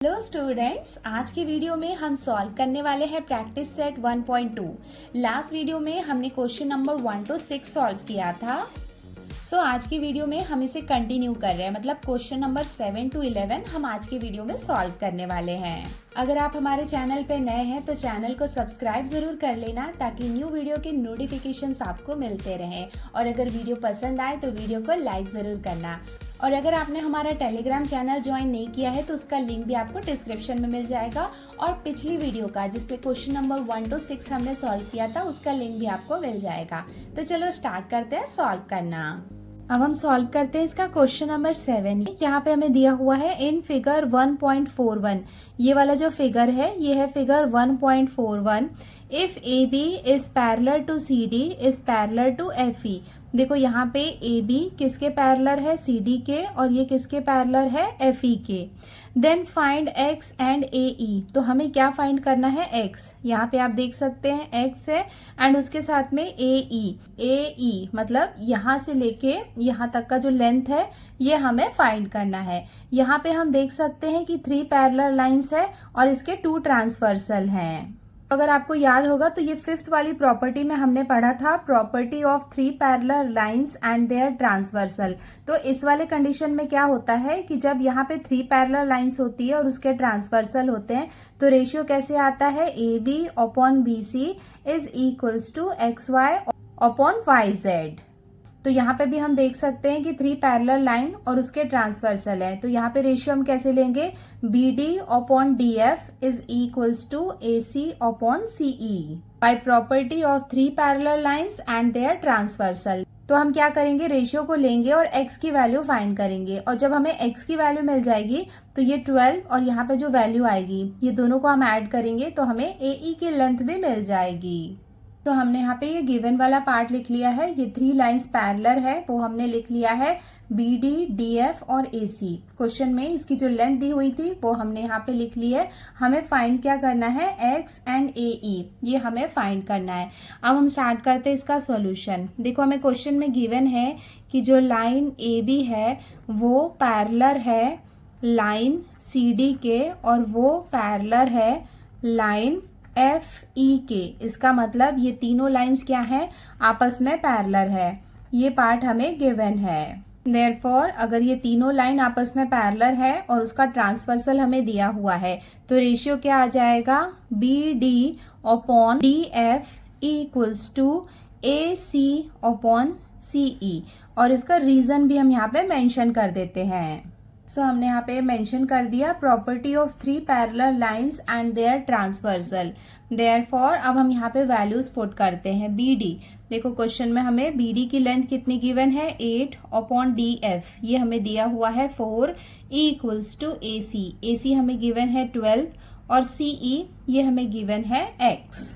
Hello students, आज की video में हम सॉल्व करने वाले हैं प्रैक्टिस सेट 1.2। लास्ट वीडियो में हमने क्वेश्चन नंबर 1 to 6 सॉल्व किया था। आज की वीडियो में हम इसे कंटिन्यू कर रहे हैं, मतलब क्वेश्चन नंबर 7 to 11 हम आज की वीडियो में सॉल्व करने वाले हैं। अगर आप हमारे चैनल पे नए हैं तो चैनल को सब्सक्राइब जरूर कर लेना ताकि न्यू वीडियो के नोटिफिकेशंस आपको मिलते रहें। और अगर वीडियो पसंद आए तो वीडियो को लाइक जरूर करना। और अगर आपने हमारा टेलीग्राम चैनल ज्वाइन नहीं किया है तो उसका लिंक भी आपको डिस्क्रिप्शन में मिल जाएगा। और पिछली वीडियो का जिसमें क्वेश्चन नंबर 1 to 6 हमने सॉल्व किया था उसका लिंक भी आपको मिल जाएगा। तो चलो स्टार्ट करते हैं सॉल्व करना। अब हम सॉल्व करते हैं इसका क्वेश्चन नंबर 7। यहाँ पे हमें दिया हुआ है इन फिगर 1.41। ये वाला जो फिगर है ये है figure 1.41। If A B is parallel to C D is parallel to F E. देखो यहाँ पे ए बी किसके पैरेलल है, सी डी के, और ये किसके पैरेलल है, एफ ई के। Then find x and A ई। तो हमें क्या फाइंड करना है, एक्स। यहाँ पे आप देख सकते हैं एक्स है एंड उसके साथ में ए ई मतलब यहाँ से लेके यहाँ तक का जो लेंथ है ये हमें फाइंड करना है। यहाँ पे हम देख सकते हैं कि 3 पैरेलल लाइंस है और इसके 2 ट्रांसवर्सल हैं। अगर आपको याद होगा तो ये 5th वाली प्रॉपर्टी में हमने पढ़ा था, property of 3 parallel lines and their transversal. तो इस वाले कंडीशन में क्या होता है कि जब यहाँ पे 3 पैरेलल लाइंस होती है और उसके ट्रांसवर्सल होते हैं तो रेशियो कैसे आता है, A B upon B C is equals to X Y upon Y Z. तो यहाँ पे भी हम देख सकते हैं कि 3 पैरेलल लाइन और उसके ट्रांसवर्सल है। तो यहाँ पे रेशियो हम कैसे लेंगे, B D upon D F is equals to A C upon C E by property of 3 parallel lines and their transversal. तो हम क्या करेंगे, रेशियो को लेंगे और x की वैल्यू फाइंड करेंगे। और जब हमें x की वैल्यू मिल जाएगी तो ये 12 और यहाँ पे जो वैल्यू आएगी ये दोनों को हम ऐड करेंगे तो हमें ए ई की लेंथ भी मिल जाएगी। तो हमने यहाँ पे ये गिवन वाला पार्ट लिख लिया है। ये 3 लाइंस पैरेलल है वो हमने लिख लिया है, बी डी डी एफ और ए सी। क्वेश्चन में इसकी जो लेंथ दी हुई थी वो हमने यहाँ पे लिख ली है। हमें फाइंड क्या करना है, एक्स एंड ए ई, ये हमें फाइंड करना है। अब हम स्टार्ट करते हैं इसका सॉल्यूशन। देखो हमें क्वेश्चन में गिवन है कि जो लाइन ए बी है वो पैरेलल है लाइन सी डी के और वो पैरेलल है लाइन एफ ई के। इसका मतलब ये तीनों लाइंस क्या है, आपस में पैरेलल है। ये पार्ट हमें गिवन है। देयरफॉर अगर ये तीनों लाइन आपस में पैरेलल है और उसका ट्रांसवर्सल हमें दिया हुआ है तो रेशियो क्या आ जाएगा, B D upon D F equals to A C upon C E. और इसका रीजन भी हम यहाँ पे मेंशन कर देते हैं। हमने यहाँ पे मेंशन कर दिया property of 3 parallel lines and their transversal. Therefore अब हम यहाँ पे वैल्यूज पुट करते हैं। बी डी, देखो क्वेश्चन में हमें बी डी की लेंथ कितनी गिवन है, 8 अपॉन डी एफ, ये हमें दिया हुआ है 4 इक्वल्स टू ए सी हमें गिवन है 12 और सी ई ये हमें गिवन है एक्स।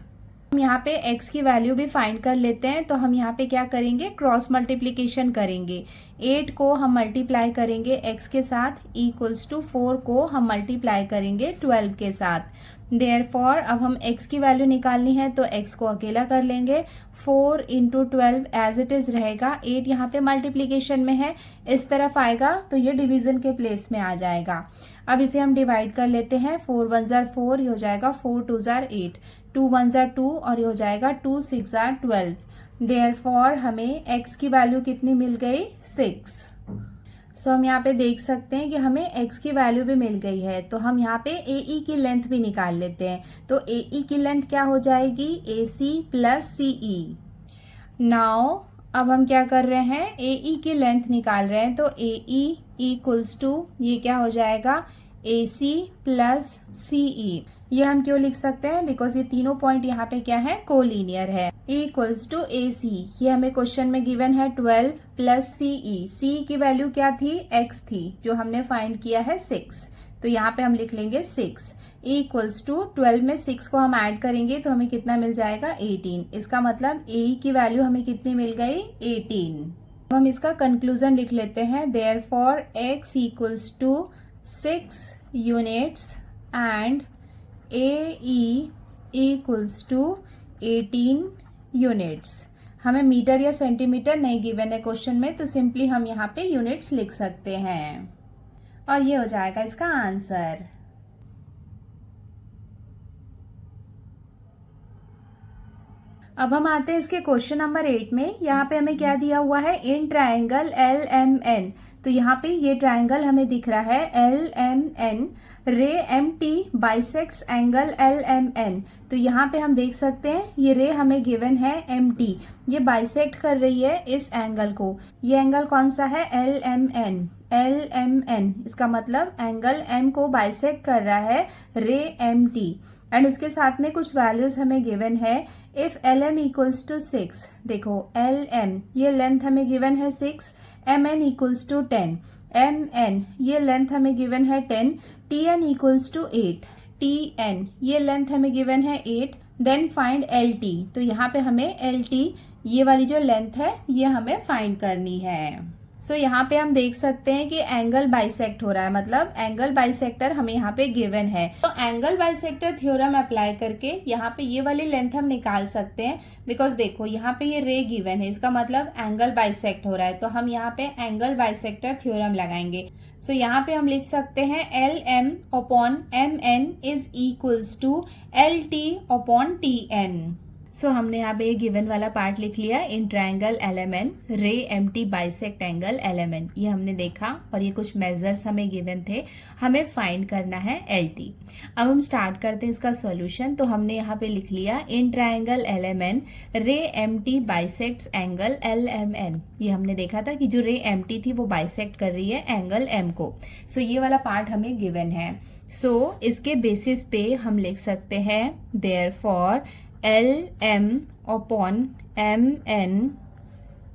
हम यहाँ पे x की वैल्यू भी फाइंड कर लेते हैं। तो हम यहाँ पे क्या करेंगे, क्रॉस मल्टीप्लीकेशन करेंगे। 8 को हम मल्टीप्लाई करेंगे x के साथ इक्वल्स टू 4 को हम मल्टीप्लाई करेंगे 12 के साथ। देयरफॉर अब हम x की वैल्यू निकालनी है तो x को अकेला कर लेंगे। 4 इंटू 12 एज इट इज रहेगा। 8 यहाँ पे मल्टीप्लीकेशन में है, इस तरफ आएगा तो ये डिवीजन के प्लेस में आ जाएगा। अब इसे हम डिवाइड कर लेते हैं। 4 1 जार 4, ये हो जाएगा 4 2 जार 8, 2 1 जार 2 और ये हो जाएगा 2 6 जार 12। देयरफॉर हमें x की वैल्यू कितनी मिल गई, 6। हम यहाँ पे देख सकते हैं कि हमें x की वैल्यू भी मिल गई है। तो हम यहाँ पे ए ई की लेंथ भी निकाल लेते हैं। तो ए ई की लेंथ क्या हो जाएगी, ए सी प्लस सी ई। नाउ अब हम क्या कर रहे हैं, ए ई की लेंथ निकाल रहे हैं। तो ए ई इक्वल्स टू ये क्या हो जाएगा, ए सी प्लस सी ई। ये हम क्यों लिख सकते हैं, बिकॉज ये तीनों पॉइंट यहाँ पे क्या है, कोलिनियर है। इक्वल्स टू ए सी, ये हमें क्वेश्चन में गिवन है 12 प्लस सी ई। सी की वैल्यू क्या थी, एक्स थी, जो हमने फाइंड किया है 6। तो यहाँ पे हम लिख लेंगे 6 इक्वल्स टू 12 में 6 को हम ऐड करेंगे तो हमें कितना मिल जाएगा, 18। इसका मतलब ए की वैल्यू हमें कितनी मिल गई, 18। अब हम इसका कंक्लूजन लिख लेते हैं। Therefore x equals to 6 units and A E equals to 18 units. हमें मीटर या सेंटीमीटर नहीं गिवन है क्वेश्चन में, तो सिंपली हम यहाँ पे यूनिट्स लिख सकते हैं और ये हो जाएगा इसका आंसर। अब हम आते हैं इसके क्वेश्चन नंबर 8 में। यहाँ पे हमें क्या दिया हुआ है, in triangle L M N. तो यहाँ पे ये ट्राइंगल हमें दिख रहा है L M N, ray M T bisects angle L M N. तो यहाँ पे हम देख सकते हैं ये रे हमें गिवन है एम टी, ये बाइसेक्ट कर रही है इस एंगल को। ये एंगल कौन सा है, L M N, L M N. इसका मतलब एंगल एम को बाइसेक्ट कर रहा है रे एम टी। एंड उसके साथ में कुछ वैल्यूज हमें गिवन है। If L M equals to 6, देखो एल एम ये लेंथ हमें गिवन है 6, M N equals to 10, M N ये लेंथ हमें गिवन है 10, T N equals to 8, T N ये लेंथ हमें गिवन है 8। Then find L T. तो यहाँ पे हमें एल टी ये वाली जो लेंथ है ये हमें फाइंड करनी है। सो यहाँ पे हम देख सकते हैं कि एंगल बाइसेक्ट हो रहा है, मतलब एंगल बाइसेक्टर हमें यहाँ पे गिवन है। तो एंगल बाइसेक्टर थ्योरम अप्लाई करके यहाँ पे ये वाली लेंथ हम निकाल सकते हैं। बिकॉज देखो यहाँ पे ये रे गिवन है, इसका मतलब एंगल बाइसेक्ट हो रहा है। तो हम यहाँ पे एंगल बाइसेक्टर थ्योरम लगाएंगे। सो यहाँ पे हम लिख सकते हैं L M upon M N is equals to L T upon T N. So हमने यहाँ पे गिवन वाला पार्ट लिख लिया, in triangle L M N ray M T bisect angle L M N, ये हमने देखा। और ये कुछ मेजर्स हमें गिवन थे, हमें फाइंड करना है एल टी। अब हम स्टार्ट करते हैं इसका सॉल्यूशन। तो हमने यहाँ पे लिख लिया in triangle L M N ray M T bisects angle L M N. ये हमने देखा था कि जो रे एम टी थी वो बाइसेक्ट कर रही है एंगल एम को। सो ये वाला पार्ट हमें गिवन है। सो इसके बेसिस पे हम लिख सकते हैं therefore L M upon M N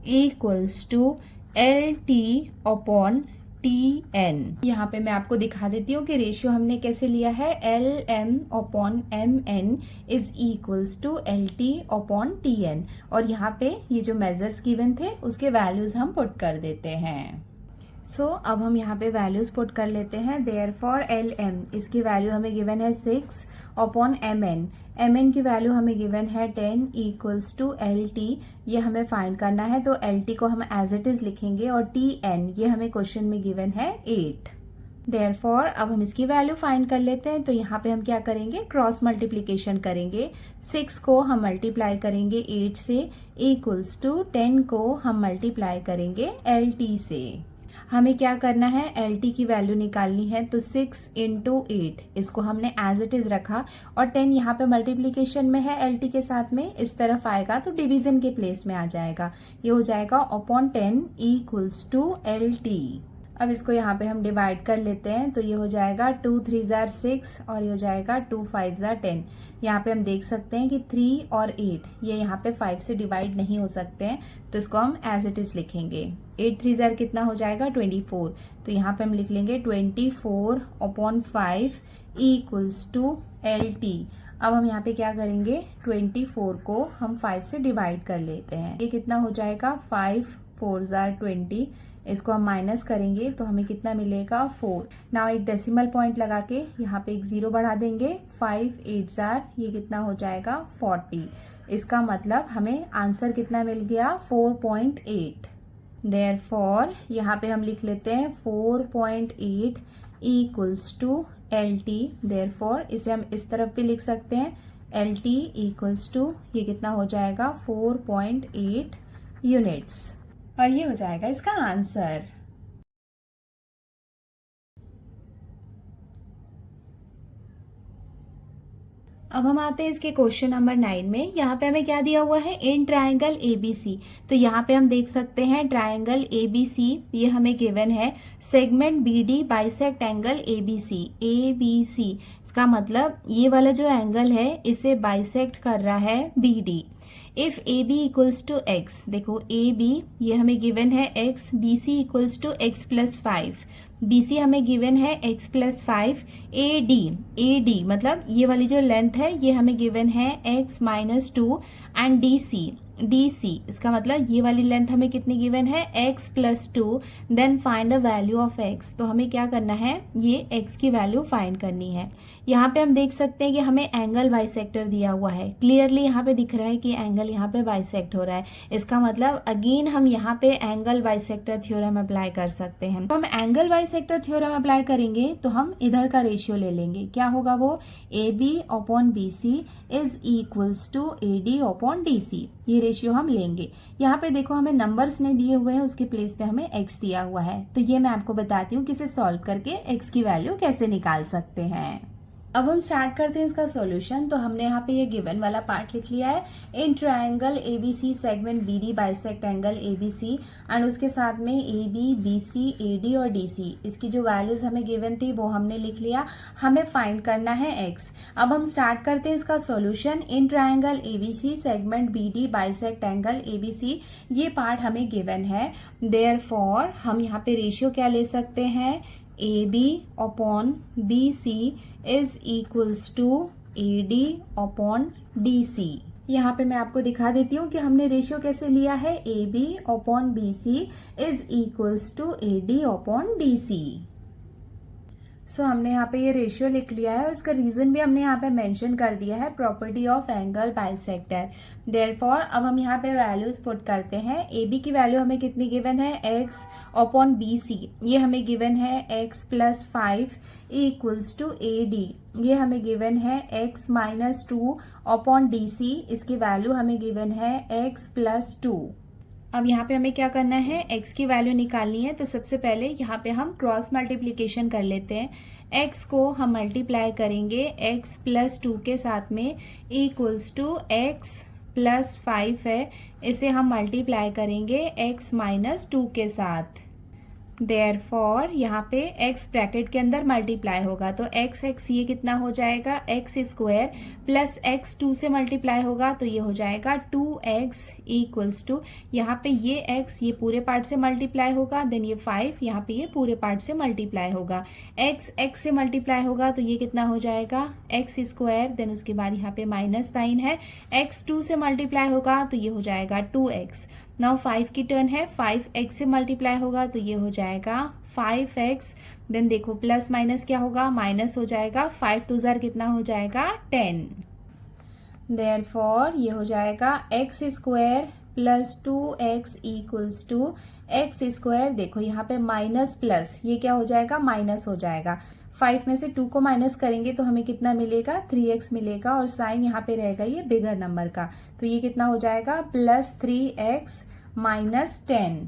equals to L T upon T N. यहाँ पे मैं आपको दिखा देती हूँ कि रेशियो हमने कैसे लिया है, L M upon M N is equals to L T upon T N. और यहाँ पे ये जो मेजर्स गिवन थे उसके वैल्यूज हम पुट कर देते हैं। सो अब हम यहाँ पे वैल्यूज पुट कर लेते हैं। देयरफॉर एल एम, इसकी वैल्यू हमें गिवन है 6 अपॉन एम एन की वैल्यू हमें गिवन है 10 इक्वल्स टू एल टी, ये हमें फाइंड करना है। तो एल टी को हम एज इट इज लिखेंगे और टी एन ये हमें क्वेश्चन में गिवन है 8। देयरफॉर अब हम इसकी वैल्यू फाइंड कर लेते हैं। तो यहाँ पे हम क्या करेंगे, क्रॉस मल्टीप्लीकेशन करेंगे। 6 को हम मल्टीप्लाई करेंगे 8 से इक्वल्स टू 10 को हम मल्टीप्लाई करेंगे एल टी से। हमें क्या करना है, एल टी की वैल्यू निकालनी है। तो 6 इंटू 8 इसको हमने एज इट इज रखा और 10 यहाँ पे मल्टीप्लीकेशन में है एल टी के साथ में, इस तरफ आएगा तो डिवीजन के प्लेस में आ जाएगा। ये हो जाएगा upon 10 equals to L T. अब इसको यहाँ पे हम डिवाइड कर लेते हैं। तो ये हो जाएगा 2 3 जार 6 और ये हो जाएगा 2 5 जार 10। यहाँ पे हम देख सकते हैं कि 3 और 8 ये यहाँ पे 5 से डिवाइड नहीं हो सकते हैं, तो इसको हम एज इट इज लिखेंगे। 8 3 जार कितना हो जाएगा, 24। तो यहाँ पे हम लिख लेंगे 24 upon 5 equals to L T. अब हम यहाँ पे क्या करेंगे, 24 को हम 5 से डिवाइड कर लेते हैं। ये कितना हो जाएगा, 5 4 जार 20। इसको हम माइनस करेंगे तो हमें कितना मिलेगा, 4। नाउ एक डेसिमल पॉइंट लगा के यहाँ पे एक 0 बढ़ा देंगे। 5 8 जार ये कितना हो जाएगा, 40। इसका मतलब हमें आंसर कितना मिल गया, 4.8। देयरफॉर यहाँ पे हम लिख लेते हैं 4.8 equals to L T. Therefore इसे हम इस तरफ भी लिख सकते हैं, एल टी इक्वल्स टू ये कितना हो जाएगा, 4.8 यूनिट्स। और ये हो जाएगा इसका आंसर। अब हम आते हैं इसके क्वेश्चन नंबर 9 में। यहाँ पे हमें क्या दिया हुआ है, इन ट्राइंगल एबीसी। तो यहाँ पे हम देख सकते हैं ट्राइंगल एबीसी ये हमें गिवन है। Segment BD bisect angle ABC. ABC इसका मतलब ये वाला जो एंगल है इसे बाइसेक्ट कर रहा है BD. If A B equals to X, देखो ए बी ये हमें गिवन है X, B C equals to X plus 5, बी सी हमें गिवन है एक्स प्लस 5, ए डी मतलब ये वाली जो लेंथ है ये हमें गिवन है X minus 2 and D C DC, इसका मतलब ये वाली लेंथ हमें कितनी गिवन है, x+2, then find the value of x। तो हमें क्या करना है, ये x की वैल्यू फाइंड करनी है। यहाँ पे हम देख सकते हैं कि हमें एंगल बाइसेक्टर दिया हुआ है, क्लियरली यहाँ पे दिख रहा है कि एंगल यहाँ पे बाइसेक्ट हो रहा है। इसका मतलब अगेन हम यहाँ पे एंगल बाइसेक्टर थ्योरम अप्लाई कर सकते हैं। तो हम एंगल बाइसेक्टर थ्योरम अप्लाई करेंगे तो हम इधर का रेशियो ले लेंगे, क्या होगा वो, AB/BC is equals to AD/DC। ये रेशियो हम लेंगे। यहाँ पे देखो हमें नंबर्स नहीं दिए हुए हैं, उसके प्लेस पे हमें x दिया हुआ है। तो ये मैं आपको बताती हूँ कि इसे सॉल्व करके x की वैल्यू कैसे निकाल सकते हैं। अब हम स्टार्ट करते हैं इसका सॉल्यूशन। तो हमने यहाँ पे ये गिवन वाला पार्ट लिख लिया है, in triangle ABC segment BD bisect angle ABC, and उसके साथ में AB, BC, AD और DC, इसकी जो वैल्यूज हमें गिवन थी वो हमने लिख लिया। हमें फाइंड करना है x। अब हम स्टार्ट करते हैं इसका solution. In triangle ABC segment BD bisect angle ABC, ये पार्ट हमें गिवन है। देयरफॉर हम यहाँ पे रेशियो क्या ले सकते हैं, AB/BC is equals to AD/DC। यहाँ पे मैं आपको दिखा देती हूँ कि हमने रेशियो कैसे लिया है, AB/BC is equals to AD/DC। सो हमने यहाँ पे ये रेशियो लिख लिया है, उसका रीजन भी हमने यहाँ पे मेंशन कर दिया है, property of angle bisector. Therefore अब हम यहाँ पे वैल्यूज पुट करते हैं। AB की वैल्यू हमें कितनी गिवन है, x/BC, ये हमें गिवन है x+5 इक्वल्स टू AD, ये हमें गिवन है x-2/DC, इसकी वैल्यू हमें गिवन है x+2। अब यहाँ पे हमें क्या करना है, x की वैल्यू निकालनी है। तो सबसे पहले यहाँ पे हम क्रॉस मल्टीप्लिकेशन कर लेते हैं। x को हम मल्टीप्लाई करेंगे x+2 के साथ में, इक्वल्स टू x+5 है, इसे हम मल्टीप्लाई करेंगे x-2 के साथ। देयरफॉर यहाँ पे x ब्रैकेट के अंदर मल्टीप्लाई होगा, तो x ये कितना हो जाएगा, x² प्लस x 2 से मल्टीप्लाई होगा तो ये हो जाएगा 2x इक्वल्स टू, यहाँ पे ये x ये पूरे पार्ट से मल्टीप्लाई होगा, देन ये 5 यहाँ पे ये पूरे पार्ट से मल्टीप्लाई होगा, x से मल्टीप्लाई होगा तो ये कितना हो जाएगा, x², देन उसके बाद यहाँ पे माइनस साइन है, x 2 से मल्टीप्लाई होगा तो ये हो जाएगा 2x। नाउ 5 की टर्न है, 5x से मल्टीप्लाई होगा तो ये हो जाएगा 5x, देन देखो प्लस माइनस क्या होगा, माइनस हो जाएगा, 5 2 जार कितना हो जाएगा 10। देयरफॉर ये हो जाएगा x² plus 2x equals to x², देखो यहाँ पे माइनस प्लस, ये क्या हो जाएगा, माइनस हो जाएगा। 5 में से 2 को माइनस करेंगे तो हमें कितना मिलेगा, 3x मिलेगा, और साइन यहाँ पे रहेगा ये बिगर नंबर का, तो ये कितना हो जाएगा, प्लस 3x माइनस 10।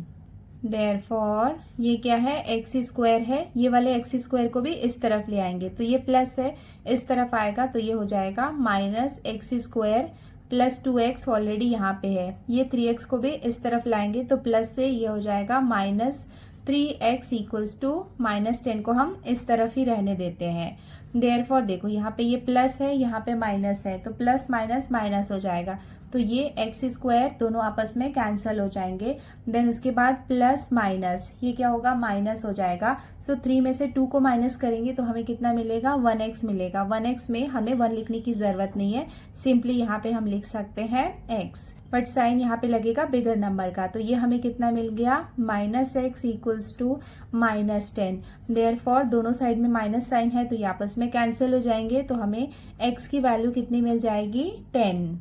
देयरफॉर ये क्या है, x² है, ये वाले x² को भी इस तरफ ले आएंगे तो ये प्लस है, इस तरफ आएगा तो ये हो जाएगा minus x² plus 2x already यहाँ पे है, ये 3x को भी इस तरफ लाएंगे तो प्लस से ये हो जाएगा minus 3x equals to minus 10 को हम इस तरफ ही रहने देते हैं। देयरफॉर देखो यहाँ पे ये प्लस है, यहाँ पे माइनस है, तो प्लस माइनस माइनस हो जाएगा, तो ये x² दोनों आपस में कैंसल हो जाएंगे। देन उसके बाद प्लस माइनस, ये क्या होगा, माइनस हो जाएगा। सो 3 में से 2 को माइनस करेंगे तो हमें कितना मिलेगा, 1x मिलेगा। 1x में हमें 1 लिखने की जरूरत नहीं है, सिंपली यहाँ पे हम लिख सकते हैं x, बट साइन यहाँ पे लगेगा बिगर नंबर का, तो ये हमें कितना मिल गया, -x इक्वल्स टू -10। देयरफॉर दोनों साइड में माइनस साइन है तो ये आपस में कैंसिल हो जाएंगे, तो हमें x की वैल्यू कितनी मिल जाएगी, 10,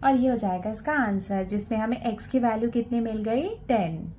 और ये हो जाएगा इसका आंसर, जिसमें हमें x की वैल्यू कितनी मिल गई, 10।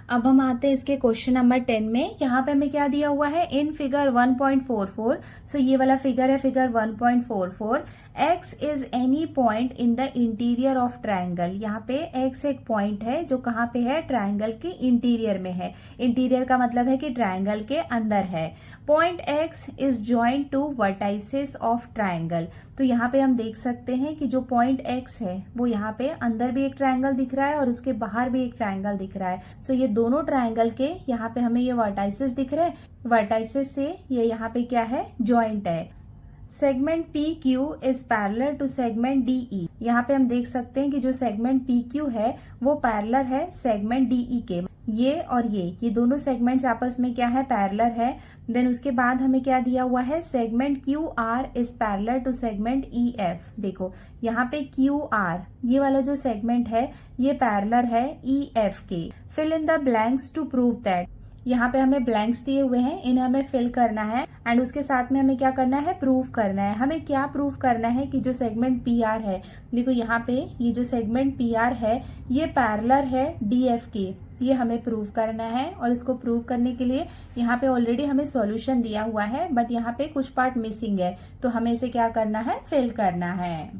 अब हम आते हैं इसके क्वेश्चन नंबर 10 में। यहाँ पे हमें क्या दिया हुआ है, इन फिगर 1.44, सो ये वाला फिगर है figure 1.44, x is any point in the interior of triangle. यहाँ पे x एक पॉइंट है जो कहाँ पे है, ट्राइंगल के इंटीरियर में है। इंटीरियर का मतलब है कि ट्राइंगल के अंदर है। Point x is joint to vertices of triangle. तो यहाँ पे हम देख सकते हैं कि जो पॉइंट x है वो यहाँ पे अंदर भी एक ट्राइंगल दिख रहा है और उसके बाहर भी एक ट्राइंगल दिख रहा है। सो ये दोनों ट्राइंगल के यहाँ पे हमें ये वर्टाइसेस दिख रहे हैं, वर्टाइसेस से ये यहाँ पे क्या है, जॉइंट है। Segment P Q is parallel to segment D E. यहाँ पे हम देख सकते हैं कि जो सेगमेंट पी क्यू है वो पैरेलल है सेगमेंट डी ई के। ये और ये दोनों सेगमेंट्स आपस में क्या है, पैरेलल है। देन उसके बाद हमें क्या दिया हुआ है, segment Q R is parallel to segment E F. देखो यहाँ पे क्यू आर ये वाला जो सेगमेंट है ये पैरेलल है ई एफ के। Fill in the blanks to prove that. यहाँ पे हमें ब्लैंक्स दिए हुए हैं, इन्हें हमें फिल करना है एंड उसके साथ में हमें क्या करना है, प्रूव करना है। हमें क्या प्रूव करना है कि जो सेगमेंट पी आर है, देखो यहाँ पे ये जो सेगमेंट पी आर है ये पैरेलल है डी एफ के, ये हमें प्रूव करना है। और इसको प्रूव करने के लिए यहाँ पे ऑलरेडी हमें सॉल्यूशन दिया हुआ है, बट यहाँ पे कुछ पार्ट मिसिंग है, तो हमें इसे क्या करना है, फिल करना है।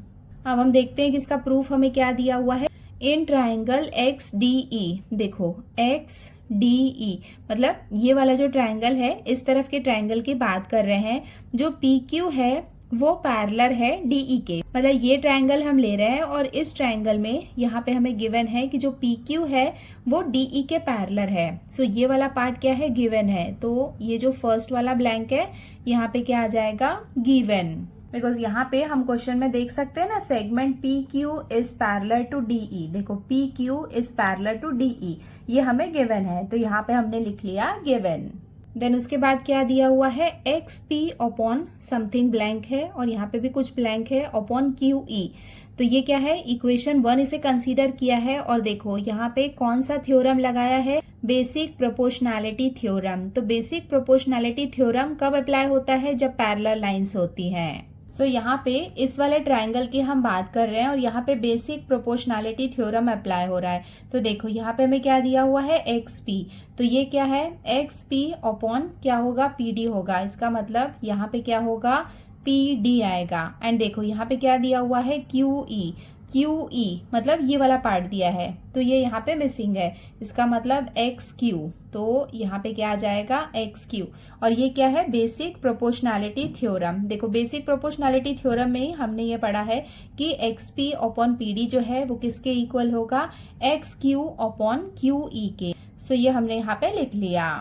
अब हम देखते हैं कि इसका प्रूफ हमें क्या दिया हुआ है। In triangle x D E, देखो एक्स डी ई मतलब ये वाला जो ट्राइंगल है, इस तरफ के ट्राइंगल की बात कर रहे हैं। जो पी क्यू है वो पैरेलल है डीई के, मतलब ये ट्राइंगल हम ले रहे हैं और इस ट्राइंगल में यहाँ पे हमें गिवन है कि जो पी क्यू है वो डीई के पैरेलल है। सो ये वाला पार्ट क्या है, गिवन है। तो ये जो फर्स्ट वाला ब्लैंक है यहाँ पे क्या आ जाएगा, गिवन। बिकॉज यहाँ पे हम क्वेश्चन में देख सकते हैं ना, segment P Q is parallel to DE. देखो P Q is parallel to DE, ये हमें गिवन है, तो यहाँ पे हमने लिख लिया गिवन। देन उसके बाद क्या दिया हुआ है, X P upon something blank है और यहाँ पे भी कुछ ब्लैंक है अपॉन क्यू ई। तो ये क्या है, इक्वेशन 1 इसे कंसीडर किया है। और देखो यहाँ पे कौन सा थ्योरम लगाया है, बेसिक प्रोपोर्शनैलिटी थ्योरम। तो बेसिक प्रोपोर्शनैलिटी थ्योरम कब अप्लाई होता है, जब पैरेलल लाइंस होती हैं। सो यहाँ पे इस वाले ट्राइंगल की हम बात कर रहे हैं और यहाँ पे बेसिक प्रोपोर्शनैलिटी थ्योरम अप्लाई हो रहा है। तो देखो यहाँ पे हमें क्या दिया हुआ है, एक्स पी। तो ये क्या है, एक्स पी अपॉन क्या होगा, पी डी होगा। इसका मतलब यहाँ पे क्या होगा, पी डी आएगा। एंड देखो यहाँ पे क्या दिया हुआ है, क्यू ई। क्यू ई मतलब ये वाला पार्ट दिया है, तो ये यहाँ पे मिसिंग है, इसका मतलब एक्स क्यू। तो यहाँ पे क्या आ जाएगा, एक्स क्यू। और ये क्या है, बेसिक प्रोपोर्शनैलिटी थ्योरम। देखो बेसिक प्रोपोर्शनैलिटी थ्योरम में ही हमने ये पढ़ा है कि x P upon P D जो है वो किसके इक्वल होगा, एक्स क्यू अपॉन क्यू ई के। सो ये हमने यहाँ पे लिख लिया।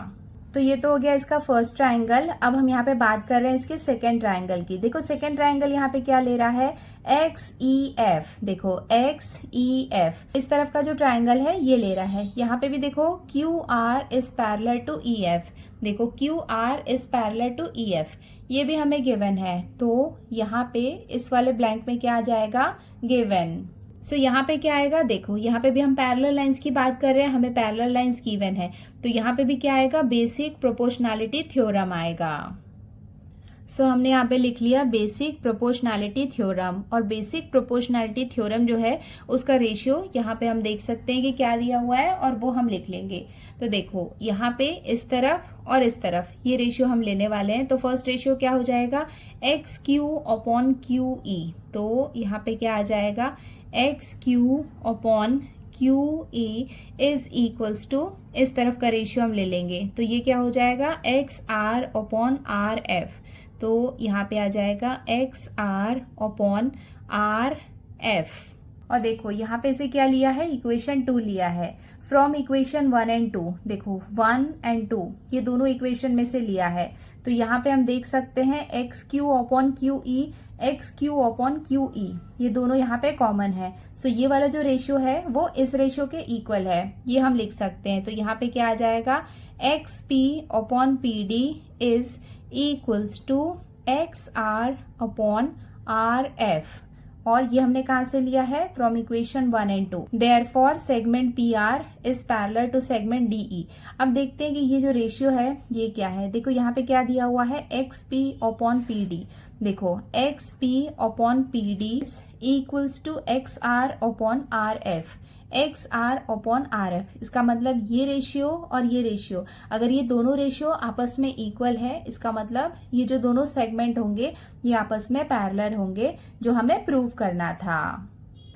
तो ये तो हो गया इसका फर्स्ट ट्राइंगल। अब हम यहाँ पे बात कर रहे हैं इसके सेकेंड ट्राइंगल की। देखो सेकेंड ट्राइंगल यहाँ पे क्या ले रहा है, एक्स ई एफ। देखो एक्स ई एफ इस तरफ का जो ट्राइंगल है ये ले रहा है। यहाँ पे भी देखो Q R is parallel to E F. देखो Q R is parallel to E F, ये भी हमें गिवन है। तो यहाँ पे इस वाले ब्लैंक में क्या आ जाएगा, गिवन। सो यहाँ पे क्या आएगा, देखो यहाँ पे भी हम पैरेलल लाइंस की बात कर रहे हैं, हमें पैरेलल लाइंस गिवन है, तो यहाँ पे भी क्या आएगा, बेसिक प्रोपोर्शनैलिटी थ्योरम आएगा। सो हमने यहाँ पे लिख लिया बेसिक प्रोपोर्शनैलिटी थ्योरम। और बेसिक प्रोपोर्शनैलिटी थ्योरम जो है उसका रेशियो यहाँ पे हम देख सकते हैं कि क्या दिया हुआ है और वो हम लिख लेंगे। तो देखो यहाँ पे इस तरफ और इस तरफ ये रेशियो हम लेने वाले हैं। तो फर्स्ट रेशियो क्या हो जाएगा, X Q upon Q E. तो यहाँ पे क्या आ जाएगा, X Q upon Q E is equals to, इस तरफ का रेशियो हम ले लेंगे तो ये क्या हो जाएगा, X R upon R F. तो यहाँ पे आ जाएगा X R upon R F. और देखो यहाँ पे से क्या लिया है, इक्वेशन 2 लिया है फ्रॉम इक्वेशन 1 एंड 2। देखो 1 एंड 2 ये दोनों इक्वेशन में से लिया है। तो यहाँ पे हम देख सकते हैं एक्स क्यू अपॉन क्यू ई, एक्स क्यू अपॉन क्यू ई, ये दोनों यहाँ पे कॉमन है। सो ये वाला जो रेशियो है वो इस रेशियो के इक्वल है, ये हम लिख सकते हैं। तो यहाँ पे क्या आ जाएगा, X P upon P D is equals to X R upon R F. और ये हमने कहाँ से लिया है, from equation 1 and 2। Therefore segment P R is parallel to segment DE. अब देखते हैं कि ये जो रेशियो है ये क्या है। देखो यहाँ पे क्या दिया हुआ है, X P upon P D. देखो X P upon P D equals to X R upon R F. X R upon R F, इसका मतलब ये रेशियो और ये रेशियो, अगर ये दोनों रेशियो आपस में इक्वल है, इसका मतलब ये जो दोनों सेगमेंट होंगे ये आपस में पैरेलल होंगे, जो हमें प्रूव करना था।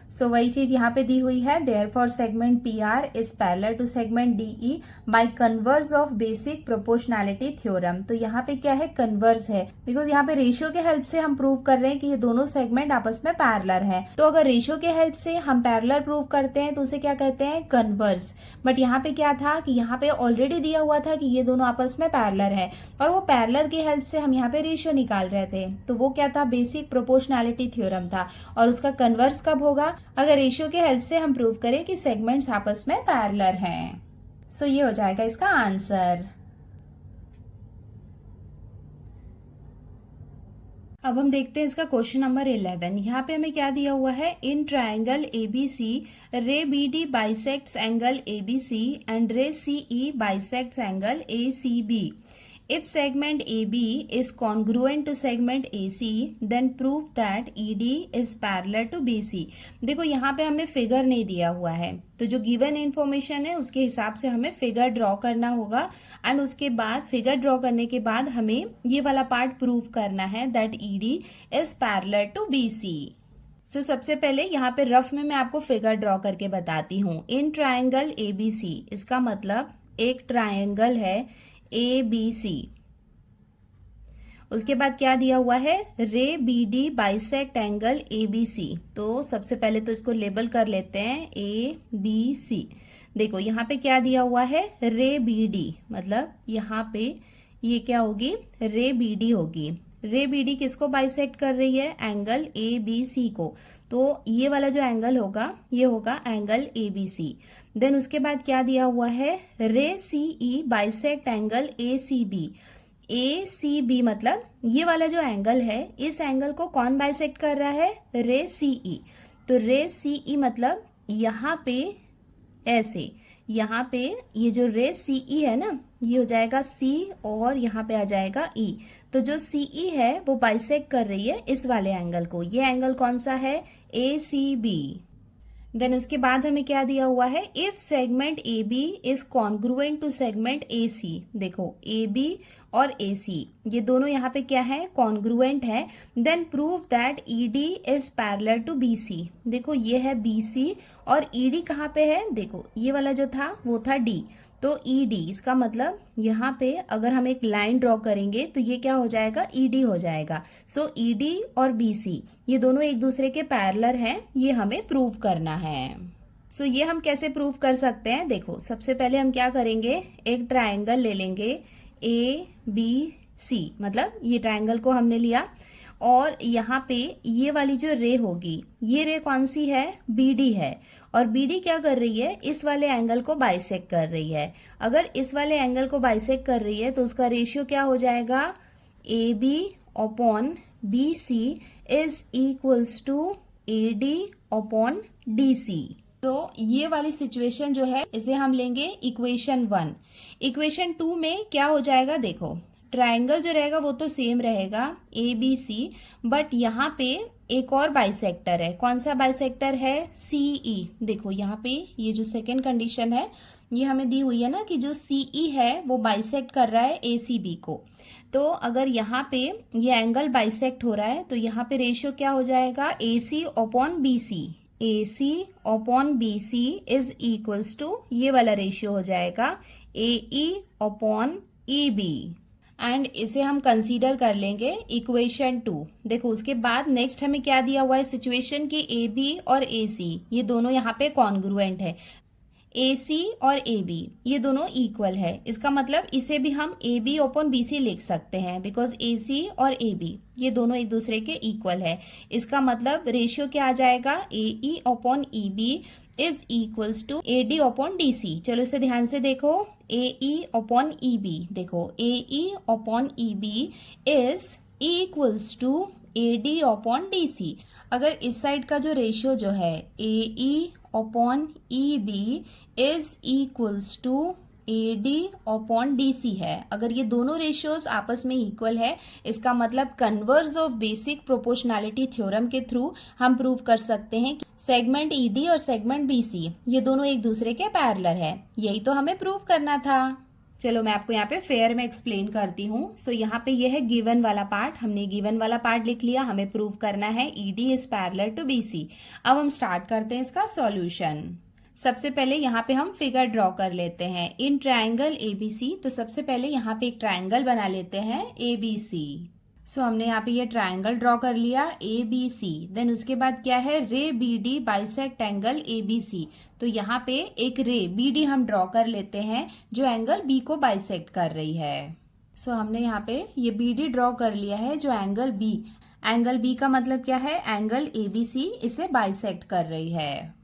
सो वही चीज यहाँ पे दी हुई है, therefore segment P R is parallel to segment DE by converse of basic proportionality theorem. तो यहाँ पे क्या है, कन्वर्स है, बिकॉज यहाँ पे रेशियो के हेल्प से हम प्रूव कर रहे हैं कि ये दोनों सेगमेंट आपस में पैरेलल हैं। तो अगर रेशियो के हेल्प से हम पैरेलल प्रूव करते हैं तो उसे क्या कहते हैं, कन्वर्स। बट यहाँ पे क्या था कि यहाँ पे ऑलरेडी दिया हुआ था कि ये दोनों आपस में पैरेलल है और वो पैरेलल की हेल्प से हम यहाँ पे रेशियो निकाल रहे थे, तो वो क्या था, बेसिक प्रोपोर्शनैलिटी थ्योरम था। और उसका कन्वर्स कब होगा, अगर रेशियो के हेल्प से हम प्रूव करें कि सेगमेंट्स आपस में पैरेलल हैं। सो ये हो जाएगा इसका आंसर। अब हम देखते हैं इसका क्वेश्चन नंबर 11। यहाँ पे हमें क्या दिया हुआ है, in triangle ABC ray B D bisects angle ABC and ray CE bisects angle ACB. If segment AB is congruent to segment AC, then prove that ED is parallel to BC। देखो यहाँ पे हमें figure नहीं दिया हुआ है, तो जो गिवन इन्फॉर्मेशन है उसके हिसाब से हमें फिगर ड्रॉ करना होगा एंड उसके बाद फिगर ड्रॉ करने के बाद हमें ये वाला पार्ट प्रूव करना है that ED is parallel to BC। So सबसे पहले यहाँ पे रफ में मैं आपको फिगर ड्रॉ करके बताती हूँ। इन ट्राइंगल ABC, इसका मतलब एक ट्राइंगल है ABC, उसके बाद क्या दिया हुआ है, ray B D bisect angle ABC। तो सबसे पहले तो इसको लेबल कर लेते हैं ABC। देखो यहाँ पे क्या दिया हुआ है, रे बी डी, मतलब यहाँ पे ये क्या होगी, रे बी डी होगी। रे बी डी किसको बाइसेक्ट कर रही है, एंगल ABC को। तो ये वाला जो एंगल होगा ये होगा एंगल ABC। देन उसके बाद क्या दिया हुआ है, रे CE bisect angle ACB। ACB मतलब ये वाला जो एंगल है, इस एंगल को कौन बाइसेक्ट कर रहा है, रे CE। तो रे CE मतलब यहाँ पे ऐसे, यहाँ पे ये जो रे CE है ना, ये हो जाएगा C और यहाँ पे आ जाएगा E। तो जो CE है वो बाइसेक्ट कर रही है इस वाले एंगल को। ये एंगल कौन सा है, ACB। देन उसके बाद हमें क्या दिया हुआ है, if segment AB is congruent to segment AC। देखो AB और AC ये दोनों यहाँ पे क्या है, कॉन्ग्रुएंट है। Then prove that ED is parallel to BC। देखो ये है BC और ED कहाँ पे है, देखो ये वाला जो था वो था D। तो ED, इसका मतलब यहाँ पे अगर हम एक लाइन ड्रॉ करेंगे तो ये क्या हो जाएगा, ED हो जाएगा। सो ED और BC ये दोनों एक दूसरे के पैरेलल हैं, ये हमें प्रूव करना है। सो ये हम कैसे प्रूव कर सकते हैं, देखो सबसे पहले हम क्या करेंगे, एक ट्राइंगल ले लेंगे ABC, मतलब ये ट्राइंगल को हमने लिया और यहाँ पे ये वाली जो रे होगी, ये रे कौन सी है, BD है। और BD क्या कर रही है, इस वाले एंगल को बाइसेक्ट कर रही है। अगर इस वाले एंगल को बाइसेक्ट कर रही है तो उसका रेशियो क्या हो जाएगा, AB upon BC is equals to AD upon DC। तो ये वाली सिचुएशन जो है इसे हम लेंगे इक्वेशन 1। इक्वेशन 2 में क्या हो जाएगा, देखो ट्राइंगल जो रहेगा वो तो सेम रहेगा ABC, बट यहाँ पे एक और बाइसेक्टर है। कौन सा बाइसेक्टर है, CE। देखो यहाँ पे ये जो सेकेंड कंडीशन है ये हमें दी हुई है ना कि जो CE है वो बाइसेक्ट कर रहा है ACB को। तो अगर यहाँ पे ये एंगल बाइसेक्ट हो रहा है तो यहाँ पे रेशियो क्या हो जाएगा, AC upon BC। AC upon BC is equals to ये वाला रेशियो हो जाएगा AE अपॉन EB एंड इसे हम कंसीडर कर लेंगे इक्वेशन 2। देखो उसके बाद नेक्स्ट हमें क्या दिया हुआ है सिचुएशन कि AB और AC ये दोनों यहाँ पे कॉन्ग्रुएंट है। AC और AB ये दोनों इक्वल है, इसका मतलब इसे भी हम AB अपॉन BC लिख सकते हैं बिकॉज AC और AB ये दोनों एक दूसरे के इक्वल है। इसका मतलब रेशियो क्या आ जाएगा, AE upon EB is equals to AD upon DC। चलो इसे ध्यान से देखो, AE अपॉन EB, देखो AE upon EB is equals to AD upon DC। अगर इस साइड का जो रेशियो जो है AE upon EB is equals to AD upon DC है, अगर ये दोनों रेशियोज आपस में इक्वल है, इसका मतलब converse of basic proportionality theorem के थ्रू हम प्रूव कर सकते हैं कि सेगमेंट ED और सेगमेंट BC ये दोनों एक दूसरे के पैरेलल है। यही तो हमें प्रूव करना था। चलो मैं आपको यहाँ पे फेयर में एक्सप्लेन करती हूँ। सो यहाँ पे ये है गिवन वाला पार्ट, हमने गिवन वाला पार्ट लिख लिया, हमें प्रूव करना है ED is parallel to BC। अब हम स्टार्ट करते हैं इसका सॉल्यूशन। सबसे पहले यहाँ पे हम फिगर ड्रॉ कर लेते हैं इन ट्राइंगल ABC। तो सबसे पहले यहाँ पे एक ट्राइंगल बना लेते हैं ABC। सो हमने यहाँ पे ये ट्राइंगल ड्रॉ कर लिया ABC। देन उसके बाद क्या है, रे BD बाइसेक्ट एंगल ABC। तो यहाँ पे एक रे BD हम ड्रॉ कर लेते हैं जो एंगल B को बाइसेक्ट कर रही है। सो हमने यहाँ पे ये BD ड्रॉ कर लिया है जो एंगल B का मतलब क्या है, एंगल ABC इसे बाइसेक्ट कर रही है।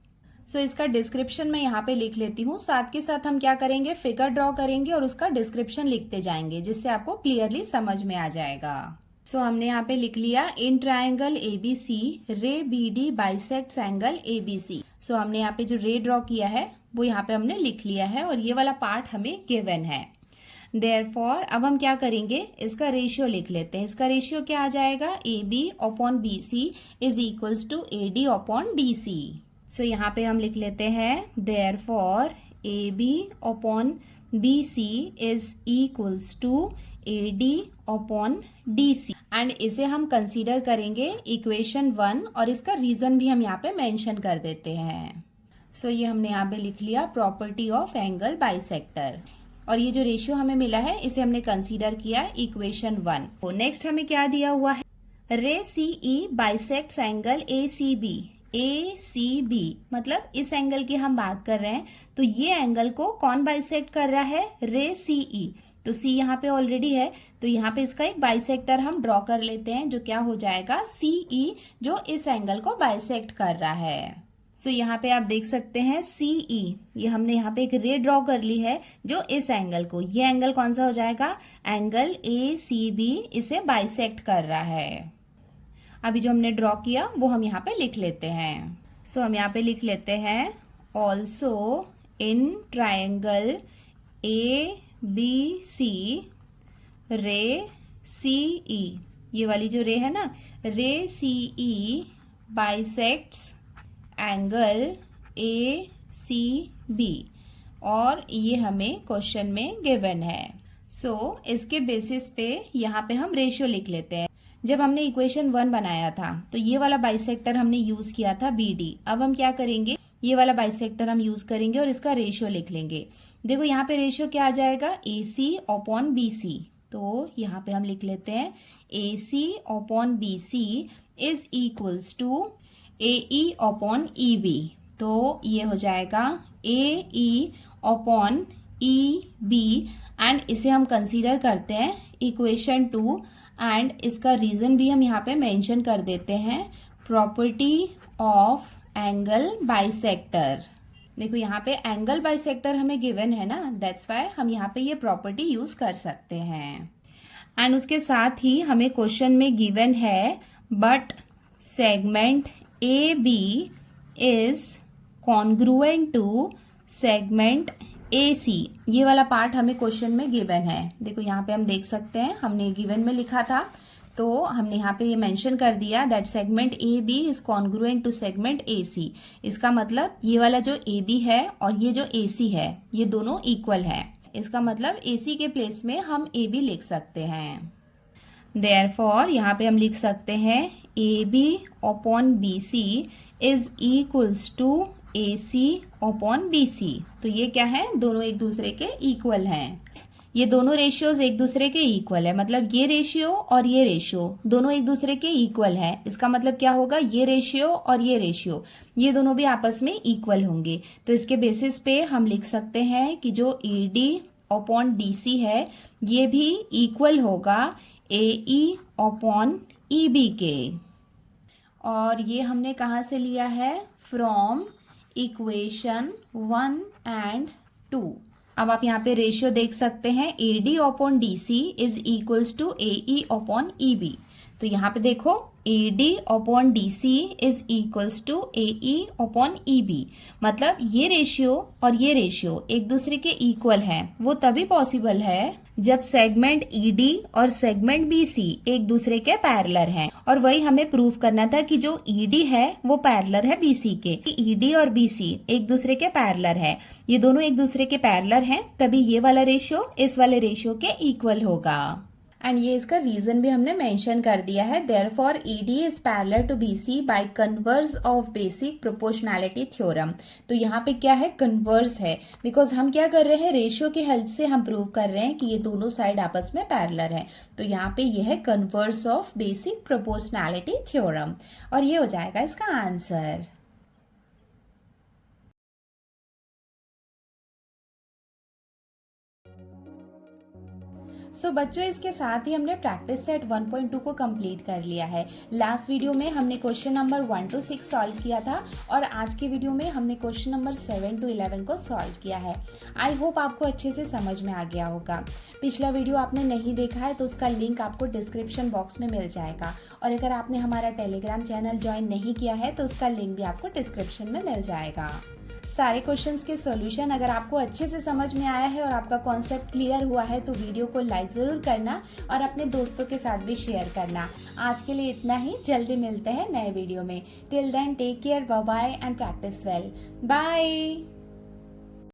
सो इसका डिस्क्रिप्शन मैं यहाँ पे लिख लेती हूँ, साथ के साथ हम क्या करेंगे, फिगर ड्रॉ करेंगे और उसका डिस्क्रिप्शन लिखते जाएंगे, जिससे आपको क्लियरली समझ में आ जाएगा। सो हमने यहाँ पे लिख लिया, इन ट्राइंगल ABC रे BD बाइसेक्ट्स एंगल ABC। सो हमने यहाँ पे जो रे ड्रॉ किया है वो यहाँ पे हमने लिख लिया है और ये वाला पार्ट हमें गिवन है। देयरफॉर अब हम क्या करेंगे, इसका रेशियो लिख लेते हैं। इसका रेशियो क्या आ जाएगा, AB upon BC is equals to AD upon DC। So यहाँ पे हम लिख लेते हैं, therefore AB upon BC is equals to AD upon DC and इसे हम कंसीडर करेंगे इक्वेशन 1 और इसका रीजन भी हम यहाँ पे मेंशन कर देते हैं। सो ये हमने यहाँ पे लिख लिया, प्रॉपर्टी ऑफ एंगल बाइसेक्टर, और ये जो रेशियो हमें मिला है इसे हमने कंसीडर किया इक्वेशन 1। तो नेक्स्ट हमें क्या दिया हुआ है, रे CE बाइसेक्ट्स एंगल ACB मतलब इस एंगल की हम बात कर रहे हैं। तो ये एंगल को कौन बाइसेक्ट कर रहा है, रे CE। तो C यहाँ पे ऑलरेडी है, तो यहाँ पे इसका एक बाइसेक्टर हम ड्रॉ कर लेते हैं, जो क्या हो जाएगा CE, जो इस एंगल को बाइसेक्ट कर रहा है। सो यहाँ पे आप देख सकते हैं CE, ये हमने यहाँ पे एक रे ड्रॉ कर ली है जो इस एंगल को, ये एंगल कौन सा हो जाएगा, एंगल ACB इसे बाइसेक्ट कर रहा है। अभी जो हमने ड्रॉ किया वो हम यहाँ पे लिख लेते हैं। सो हम यहाँ पे लिख लेते हैं, ऑल्सो इन ट्राइंगल ABC रे CE, ये वाली जो रे है ना, रे CE बाइसेक्ट्स एंगल ACB और ये हमें क्वेश्चन में गिवन है। सो इसके बेसिस पे यहाँ पे हम रेशियो लिख लेते हैं। जब हमने इक्वेशन 1 बनाया था तो ये वाला बाइसेक्टर हमने यूज किया था BD। अब हम क्या करेंगे, ये वाला बाइसेक्टर हम यूज करेंगे और इसका रेशियो लिख लेंगे। देखो यहाँ पे रेशियो क्या आ जाएगा, AC अपॉन BC। तो यहाँ पे हम लिख लेते हैं, AC upon BC is equals to AE upon EB। तो ये हो जाएगा AE अपॉन EB एंड इसे हम कंसीडर करते हैं इक्वेशन 2 एंड इसका रीजन भी हम यहाँ पे मेंशन कर देते हैं, प्रॉपर्टी ऑफ एंगल बाइसेक्टर। देखो यहाँ पे एंगल बाइसेक्टर हमें गिवन है ना, दैट्स वाई हम यहाँ पे ये प्रॉपर्टी यूज कर सकते हैं। एंड उसके साथ ही हमें क्वेश्चन में गिवन है, but segment AB is congruent to segment AC। ये वाला पार्ट हमें क्वेश्चन में गिवन है। देखो यहाँ पे हम देख सकते हैं, हमने गिवन में लिखा था तो हमने यहाँ पे ये मेंशन कर दिया that segment AB is congruent to segment AC। इसका मतलब ये वाला जो AB है और ये जो AC है ये दोनों इक्वल है। इसका मतलब AC के प्लेस में हम AB लिख सकते हैं। देयरफॉर यहाँ पे हम लिख सकते हैं, AB upon BC is equals to AC upon BC। तो ये क्या है, दोनों एक दूसरे के इक्वल हैं। ये दोनों रेशियोज एक दूसरे के इक्वल है, मतलब ये रेशियो और ये रेशियो दोनों एक दूसरे के इक्वल है। इसका मतलब क्या होगा, ये रेशियो और ये रेशियो ये दोनों भी आपस में इक्वल होंगे। तो इसके बेसिस पे हम लिख सकते हैं कि जो AD अपॉन DC है ये भी इक्वल होगा AE अपॉन EB के। और ये हमने कहाँ से लिया है, फ्रॉम इक्वेशन 1 एंड 2। अब आप यहाँ पे रेशियो देख सकते हैं, AD upon DC is equals to AE upon EB। तो यहाँ पे देखो AD upon DC is equals to AE upon EB, मतलब ये रेशियो और ये रेशियो एक दूसरे के इक्वल है। वो तभी पॉसिबल है जब सेगमेंट ED और सेगमेंट BC एक दूसरे के पैरेलल हैं। और वही हमें प्रूव करना था कि जो ED है वो पैरेलल है BC के, कि ED और BC एक दूसरे के पैरेलल है। ये दोनों एक दूसरे के पैरेलल हैं, तभी ये वाला रेशियो इस वाले रेशियो के इक्वल होगा। एंड ये इसका रीजन भी हमने मेंशन कर दिया है, therefore ED is parallel to BC by converse of basic proportionality theorem. तो यहाँ पे क्या है, कन्वर्स है, बिकॉज हम क्या कर रहे हैं, रेशियो की हेल्प से हम प्रूव कर रहे हैं कि ये दोनों साइड आपस में पैरेलल है। तो यहाँ पे ये है converse of basic proportionality theorem, और ये हो जाएगा इसका आंसर। सो बच्चों, इसके साथ ही हमने प्रैक्टिस सेट 1.2 को कंप्लीट कर लिया है। लास्ट वीडियो में हमने क्वेश्चन नंबर 1 to 6 सॉल्व किया था और आज के वीडियो में हमने क्वेश्चन नंबर 7 to 11 को सॉल्व किया है। आई होप आपको अच्छे से समझ में आ गया होगा। पिछला वीडियो आपने नहीं देखा है तो उसका लिंक आपको डिस्क्रिप्शन बॉक्स में मिल जाएगा, और अगर आपने हमारा टेलीग्राम चैनल ज्वाइन नहीं किया है तो उसका लिंक भी आपको डिस्क्रिप्शन में मिल जाएगा। सारे क्वेश्चंस के सॉल्यूशन अगर आपको अच्छे से समझ में आया है और आपका कॉन्सेप्ट क्लियर हुआ है तो वीडियो को लाइक ज़रूर करना और अपने दोस्तों के साथ भी शेयर करना। आज के लिए इतना ही, जल्दी मिलते हैं नए वीडियो में। Till then take care, bye bye and practice well. Bye.